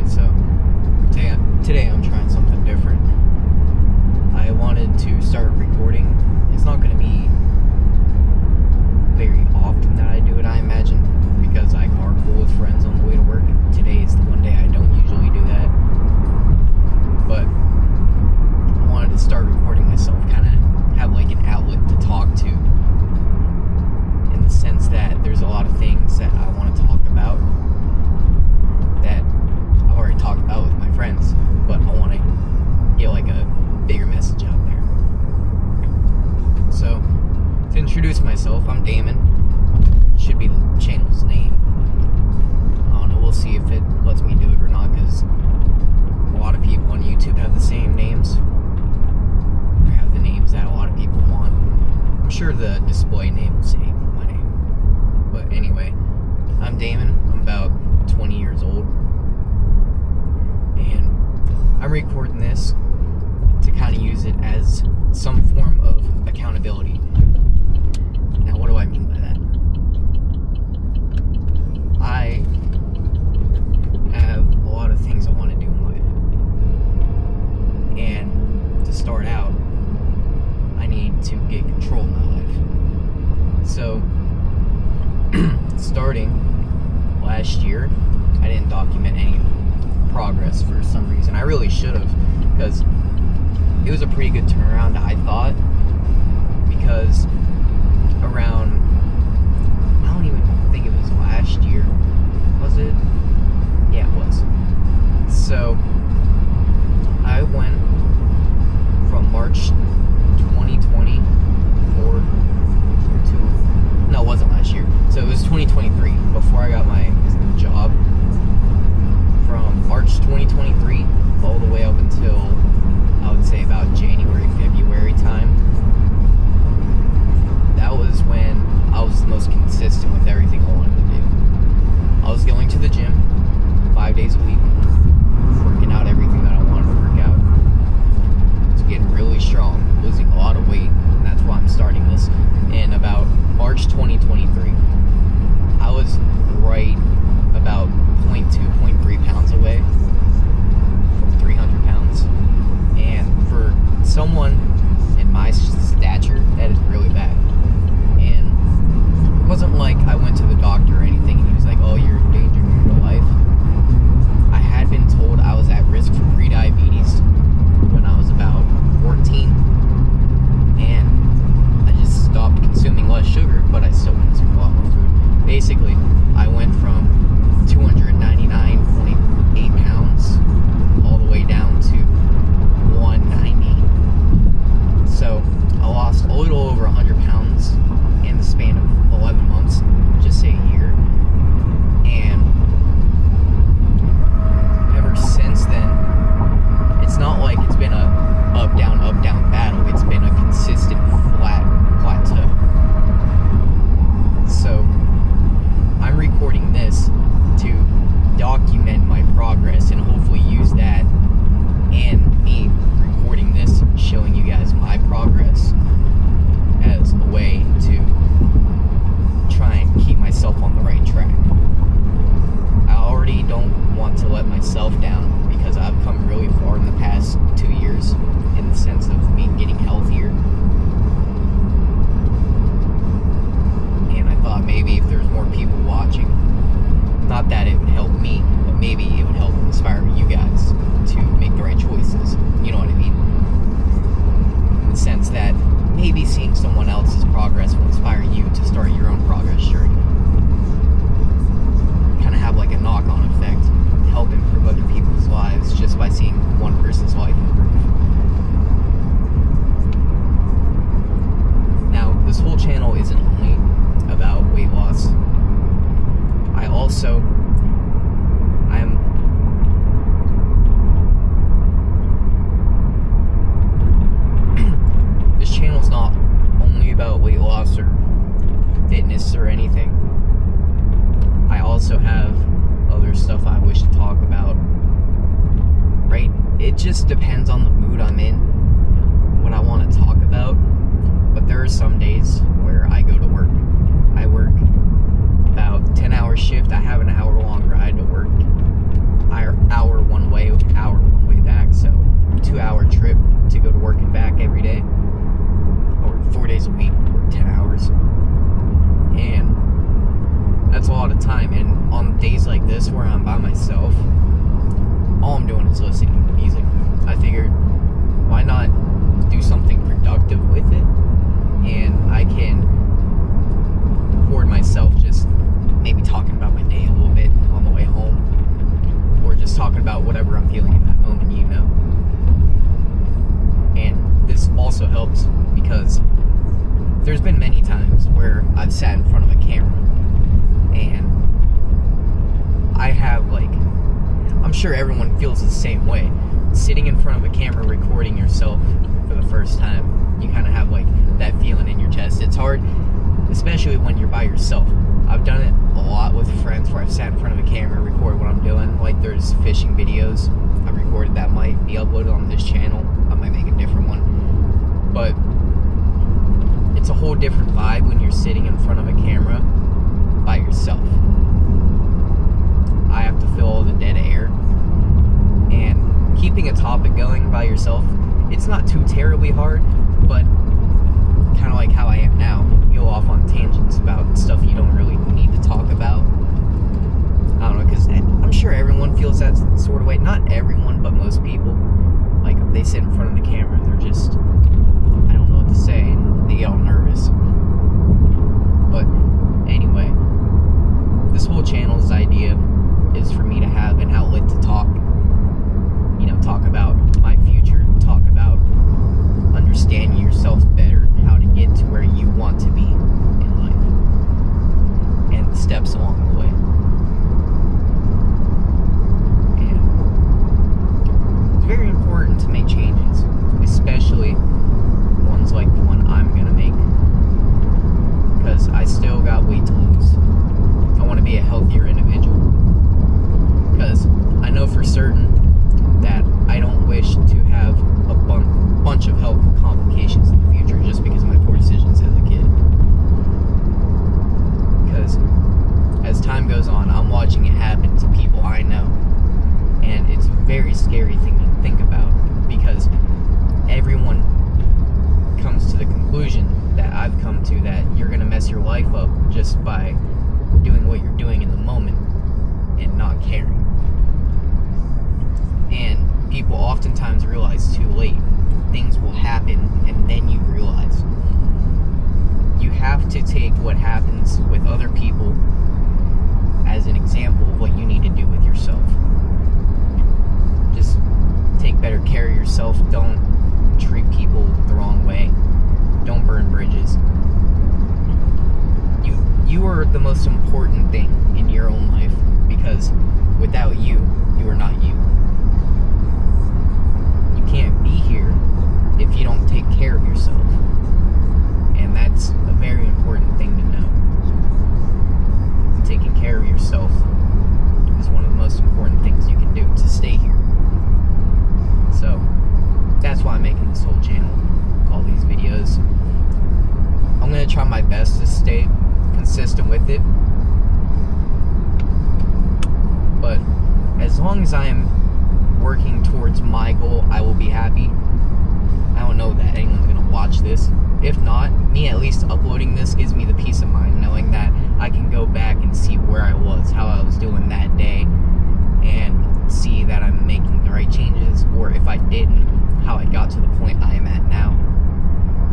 So today I'm trying something different. I wanted to start recording. It's not going to be very often that I do it, I imagine, because I carpool with friends on the way to work. Today is the one day I don't usually do that. But I wanted to start recording myself, kind of have like an outlet to talk to, in the sense that there's a lot of things that I want to talk about that I've already talked about with my friends, but I want to get like a bigger message out there. So, to introduce myself, I'm Damon. Should be the channel's name. I don't know, we'll see if it lets me do it or not, because a lot of people on YouTube have the same names, or have the names that a lot of people want. I'm sure the display name will say my name. But anyway, I'm Damon. I'm about 20 years old. And I'm recording this to kind of use it as some form of accountability. Now, what do I mean by that? I have a lot of things I want to do in life. And to start out, I need to get control of my life. So, starting last year, I didn't document any progress for some reason. I really should have, because it was a pretty good turnaround, I thought, because around, I don't even think it was last year, was it? Yeah, it was. So, I went from March 2024 to, no, it wasn't last year, so it was 2023, before I got my job. From March 2023 all the way up until, I would say, about January, February time. That was when I was the most consistent with everything I wanted to do. I was going to the gym 5 days a week, working out everything that I wanted to work out. I was getting really strong, losing a lot of weight, and that's why I'm starting this. In about March 2023, I was right about 0.3 pounds away from 300 pounds. And for someone in my stature, that is really bad. And it wasn't like I went to the doctor or anything and he was like, oh, you're in danger of your life. I had been told I was at risk for prediabetes when I was about 14. And I just stopped consuming less sugar, but I still consume a lot more food. Basically, I went from 299.8 pounds all the way down to 190. So I lost a little over 100 pounds in the span of 11 months, just say a year. And ever since then, it's not like it's been a up down battle. It's been a consistent flat plateau. So I'm recording this to document my progress and hopefully use that, and me recording this showing you guys my progress as a way to try and keep myself on the right track. I already don't want to let myself down, because I've come really far in the past 2 years in the sense of me getting healthier. And I thought maybe if there's more people watching, not that it would help me, but maybe it would help inspire you guys to make the right choices. You know what I mean? In the sense that maybe seeing someone else's progress will inspire you to start your own progress journey. Kind of have like a knock-on effect, help improve other people's lives just by seeing one person's life improve. Now, this whole channel isn't only about weight loss. I am this channel's not only about weight loss or fitness or anything. I also have other stuff I wish to talk about. Right? It just depends on the mood I'm in, what I want to talk about. But there are some days where I go to work. I work about 10-hour shift. I have an hour-long ride to work. Hour by myself, all I'm doing is listening to music. I figured, why not do something productive with it? And I can record myself just maybe talking about my day a little bit on the way home, or just talking about whatever I'm feeling in that moment, you know. And this also helps because there's been many times where I've sat in front of a camera and I have, like, I'm sure everyone feels the same way. Sitting in front of a camera recording yourself for the first time, you kind of have like that feeling in your chest. It's hard, especially when you're by yourself. I've done it a lot with friends where I've sat in front of a camera, recorded what I'm doing. Like there's fishing videos I recorded that might be uploaded on this channel. I might make a different one. But it's a whole different vibe when you're sitting in front of a camera by yourself. I have to fill all the dead air. And keeping a topic going by yourself, it's not too terribly hard, but kind of like how I am now, you go off on tangents about stuff you don't really need to talk about. I don't know, because I'm sure everyone feels that sort of way. Not everyone, but most people. Like, they sit in front of the camera and they're just, I don't know what to say, and they get all nervous. But anyway, this whole channel's idea is for me to have an outlet to talk. You know, talk about my future, talk about understanding yourself better, how to get to where you want to be in life, and the steps along the way. And it's very important to make changes, especially ones like the one I'm gonna make, because I still got weight to lose. I want to be a healthier individual, because I know for certain that I don't wish to have a bunch of health complications in the future just because of my poor decisions as a kid. Because as time goes on, I'm watching it happen to people I know, and it's a very scary thing to think about, because everyone comes to the conclusion that I've come to, that you're going to mess your life up just by doing what you're doing in the moment and not caring. And people oftentimes realize too late. Things will happen, and then you realize. You have to take what happens with other people as an example of what you need to do with yourself. Just take better care of yourself. Don't treat people the wrong way. Don't burn bridges. You are the most important thing in your own life, because without you, you are not you. You can't be here if you don't take care of yourself. And that's a very important thing to know. Taking care of yourself is one of the most important things you can do to stay here. So, that's why I'm making this whole channel, all these videos. I'm going to try my best to stay consistent with it. But as long as I am working towards my goal, I will be happy. I don't know that anyone's going to watch this. If not, me at least uploading this gives me the peace of mind knowing that I can go back and see where I was, how I was doing that day, and see that I'm making the right changes, or if I didn't, how I got to the point I am at now.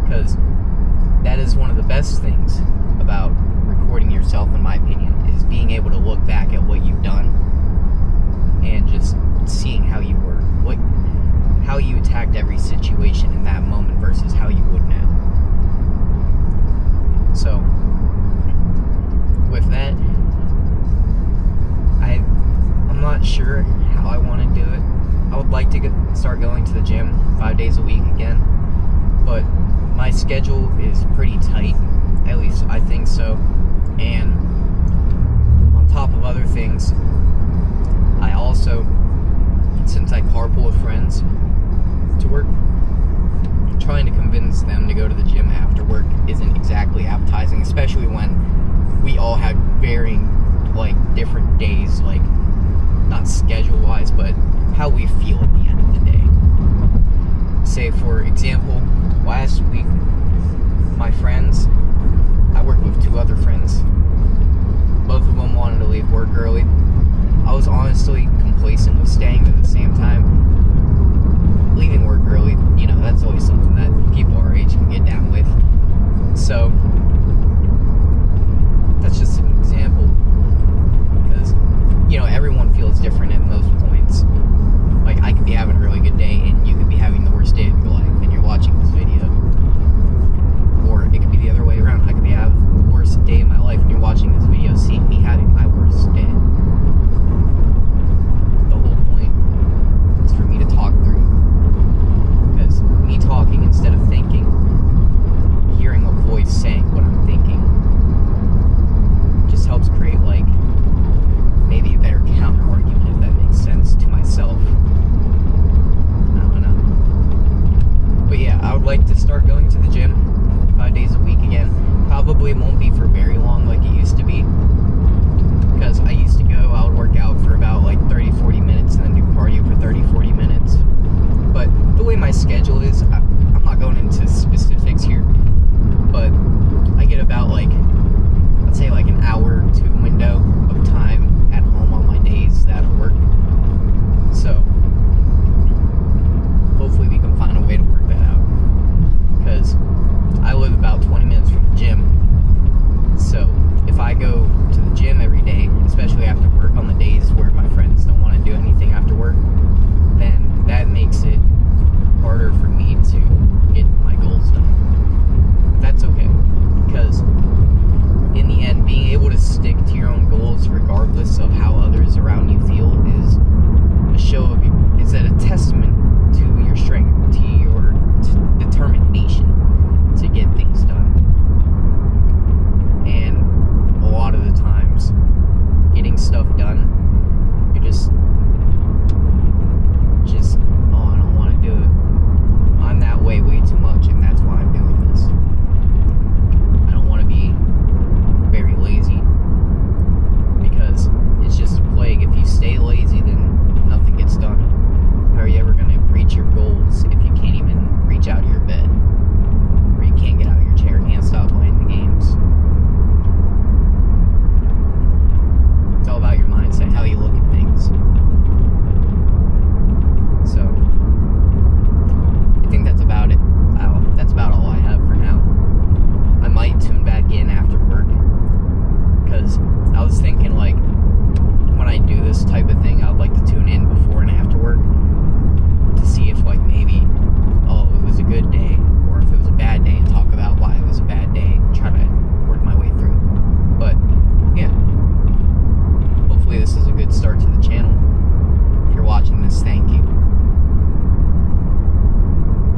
Because that is one of the best things about recording yourself, in my opinion, is being able to look back at what you've done and just seeing how you were, how you attacked every situation in that moment versus how you would now. So, with that, I'm not sure how I want to do it. I would like to start going to the gym 5 days a week again, but my schedule is pretty tight, at least I think so. And on top of other things, I also, since I carpool with friends to work, trying to convince them to go to the gym after work isn't exactly appetizing, especially when we all have varying, like, different days, like, not schedule-wise, but how we feel at the end of the day. Say, for example, last week, my friends, I worked with 2 other friends, both of them wanted to leave work early, I was honestly complacent with staying, but at the same time, leaving work early, you know, that's always something that people our age can get down with. So, that's just an example. Because, you know, everyone feels different at most points. Like, I could be having a really good day, and you could be having the worst day of your life, and you're watching this video. Or it could be the other way around. I could be having the worst day of my life, and you're watching this video, seeing me having my worst day. The whole point is for me to talk through. Because me talking instead of thinking, hearing a voice saying what I'm thinking, just helps create, like, maybe a better counter argument, if that makes sense, to myself. I don't know. But yeah, I would like to start going to the gym 5 days a week again. Probably won't be for very long like it used to be. Because I used to go, I would work out for about